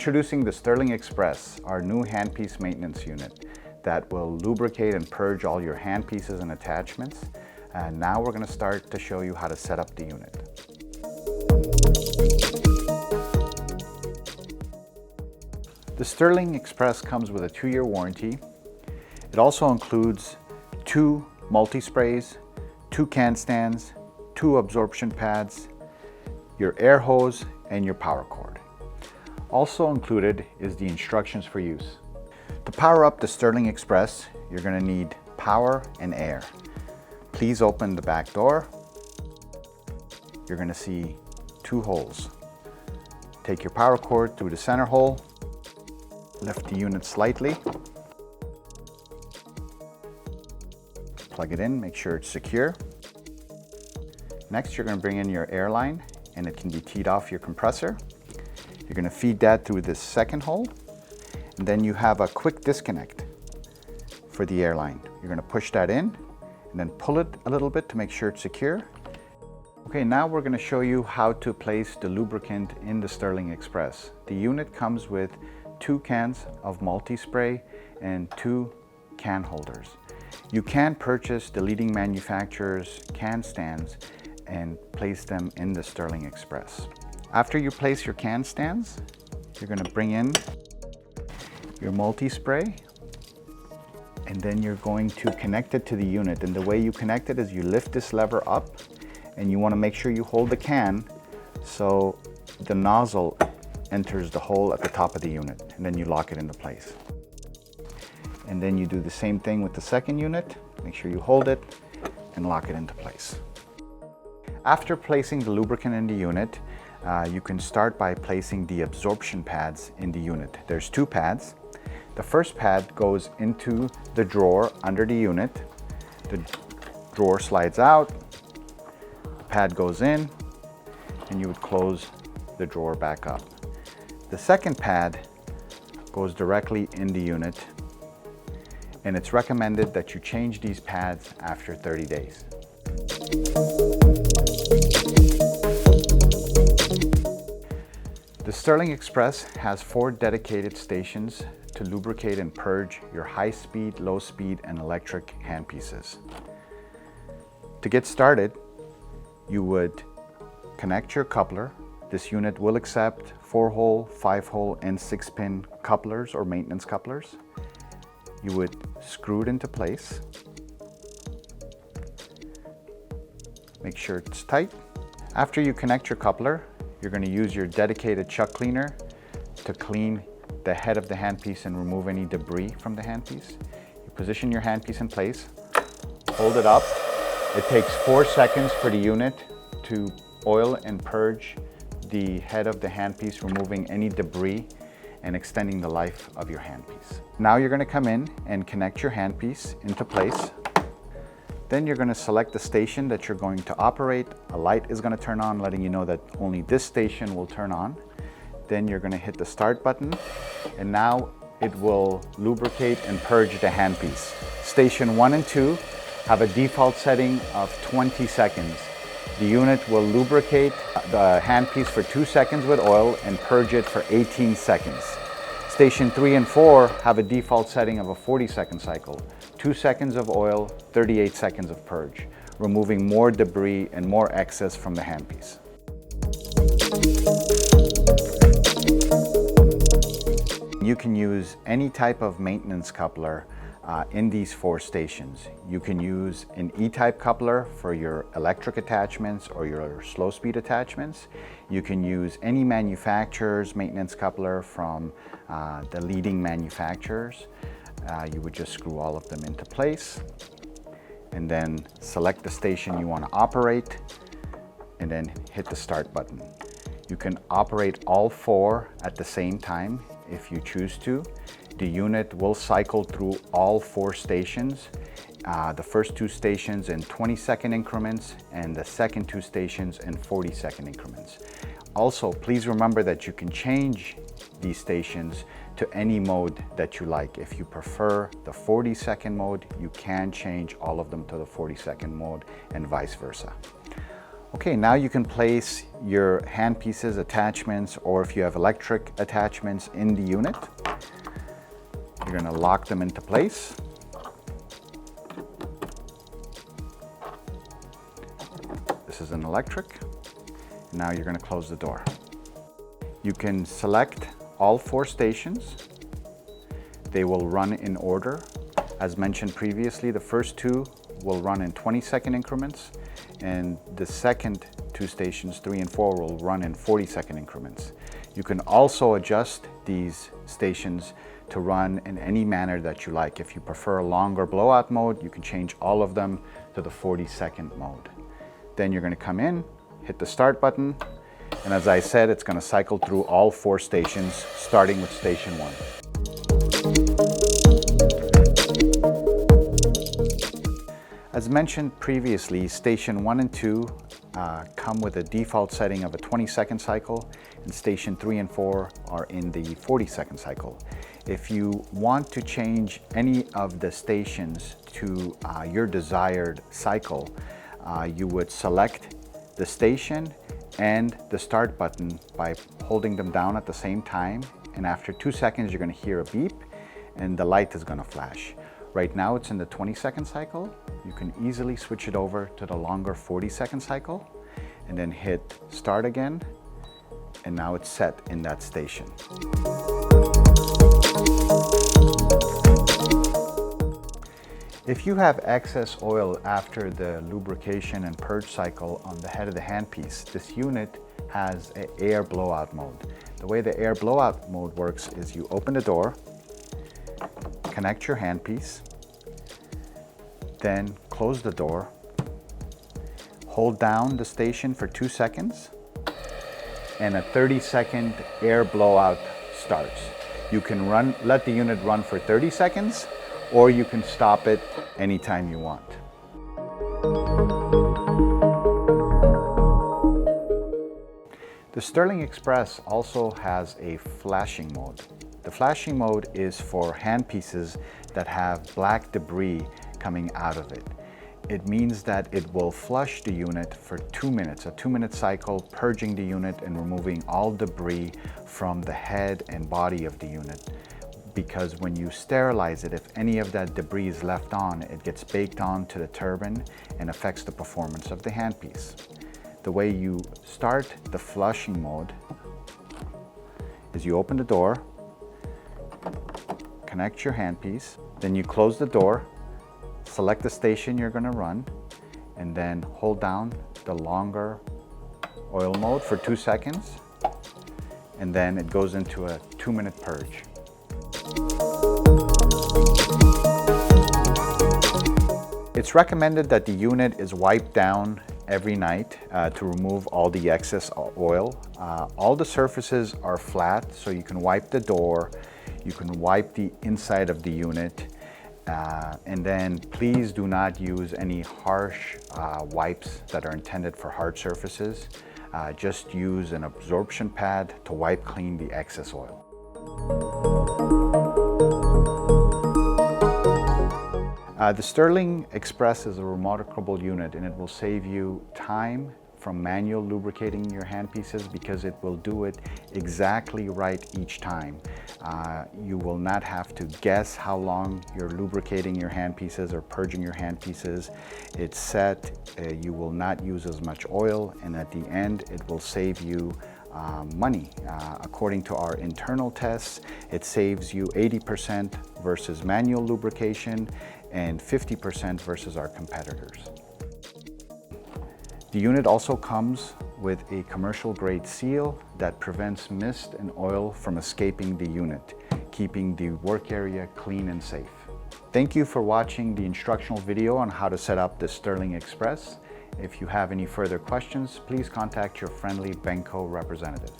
Introducing the Sterling Express, our new handpiece maintenance unit that will lubricate and purge all your handpieces and attachments. And now we're going to start to show you how to set up the unit. The Sterling Express comes with a 2-year warranty. It also includes 2 multi-sprays, 2 can stands, 2 absorption pads, your air hose, and your power cord. Also included is the instructions for use. To power up the Sterling Express, you're going to need power and air. Please open the back door. You're going to see 2 holes. Take your power cord through the center hole, lift the unit slightly, plug it in, make sure it's secure. Next, you're going to bring in your air line, and it can be teed off your compressor. You're going to feed that through this second hole, and then you have a quick disconnect for the air line. You're going to push that in and then pull it a little bit to make sure it's secure. Okay, now we're going to show you how to place the lubricant in the Sterling Express. The unit comes with 2 cans of multi-spray and 2 can holders. You can purchase the leading manufacturer's can stands and place them in the Sterling Express. After you place your can stands, you're going to bring in your multi-spray, and then you're going to connect it to the unit. And the way you connect it is you lift this lever up, and you want to make sure you hold the can so the nozzle enters the hole at the top of the unit, and then you lock it into place. And then you do the same thing with the second unit. Make sure you hold it and lock it into place. After placing the lubricant in the unit, you can start by placing the absorption pads in the unit. There's 2 pads. The first pad goes into the drawer under the unit. The drawer slides out, the pad goes in, and you would close the drawer back up. The second pad goes directly in the unit, and it's recommended that you change these pads after 30 days. The Sterling Express has 4 dedicated stations to lubricate and purge your high-speed, low-speed, and electric handpieces. To get started, you would connect your coupler. This unit will accept 4-hole, 5-hole, and 6-pin couplers or maintenance couplers. You would screw it into place. Make sure it's tight. After you connect your coupler, you're going to use your dedicated chuck cleaner to clean the head of the handpiece and remove any debris from the handpiece. You position your handpiece in place, hold it up. It takes 4 seconds for the unit to oil and purge the head of the handpiece, removing any debris and extending the life of your handpiece. Now you're going to come in and connect your handpiece into place. Then you're going to select the station that you're going to operate. A light is going to turn on, letting you know that only this station will turn on. Then you're going to hit the start button, and now it will lubricate and purge the handpiece. Station 1 and 2 have a default setting of 20 seconds. The unit will lubricate the handpiece for 2 seconds with oil and purge it for 18 seconds. Station 3 and 4 have a default setting of a 40-second cycle. 2 seconds of oil, 38 seconds of purge, removing more debris and more excess from the handpiece. You can use any type of maintenance coupler in these 4 stations. You can use an E-type coupler for your electric attachments or your slow speed attachments. You can use any manufacturer's maintenance coupler from the leading manufacturers. You would just screw all of them into place and then select the station you want to operate and then hit the start button. You can operate all 4 at the same time if you choose to. The unit will cycle through all 4 stations, the first 2 stations in 20-second increments and the second 2 stations in 40-second increments. Also, please remember that you can change these stations to any mode that you like. If you prefer the 40-second mode, you can change all of them to the 40-second mode and vice versa. Okay, now you can place your handpieces, attachments, or if you have electric attachments in the unit. You're going to lock them into place. This is an electric. Now you're going to close the door. You can select all 4 stations. They will run in order. As mentioned previously, the first 2 will run in 20-second increments, and the second 2 stations, 3 and 4, will run in 40-second increments. You can also adjust these stations to run in any manner that you like. If you prefer a longer blowout mode, you can change all of them to the 40-second mode. Then you're going to come in, hit the start button, and as I said, it's going to cycle through all 4 stations, starting with station 1. As mentioned previously, station 1 and 2 come with a default setting of a 20-second cycle, and station 3 and 4 are in the 40-second cycle. If you want to change any of the stations to your desired cycle, you would select the station and the start button by holding them down at the same time, and after 2 seconds you're going to hear a beep and the light is going to flash. Right now it's in the 20-second cycle. You can easily switch it over to the longer 40-second cycle and then hit start again, and now it's set in that station. If you have excess oil after the lubrication and purge cycle on the head of the handpiece, this unit has an air blowout mode. The way the air blowout mode works is you open the door, connect your handpiece, then close the door, hold down the station for 2 seconds, and a 30-second air blowout starts. You can let the unit run for 30 seconds, or you can stop it anytime you want. The Stirling Express also has a flashing mode. The flashing mode is for handpieces that have black debris coming out of it. It means that it will flush the unit for 2 minutes, a 2-minute cycle, purging the unit and removing all debris from the head and body of the unit. Because when you sterilize it, if any of that debris is left on, it gets baked onto the turbine and affects the performance of the handpiece. The way you start the flushing mode is you open the door, connect your handpiece, then you close the door, select the station you're going to run, and then hold down the longer oil mode for 2 seconds, and then it goes into a 2-minute purge. It's recommended that the unit is wiped down every night to remove all the excess oil. All the surfaces are flat, so you can wipe the door, you can wipe the inside of the unit, and then please do not use any harsh wipes that are intended for hard surfaces. Just use an absorption pad to wipe clean the excess oil. The Stirling Express is a remarkable unit, and it will save you time from manual lubricating your handpieces because it will do it exactly right each time. You will not have to guess how long you're lubricating your handpieces or purging your handpieces. It's set, you will not use as much oil, and at the end it will save you money. According to our internal tests, it saves you 80% versus manual lubrication and 50% versus our competitors. The unit also comes with a commercial grade seal that prevents mist and oil from escaping the unit, keeping the work area clean and safe. Thank you for watching the instructional video on how to set up the Stirling Express. If you have any further questions, please contact your friendly Benco representative.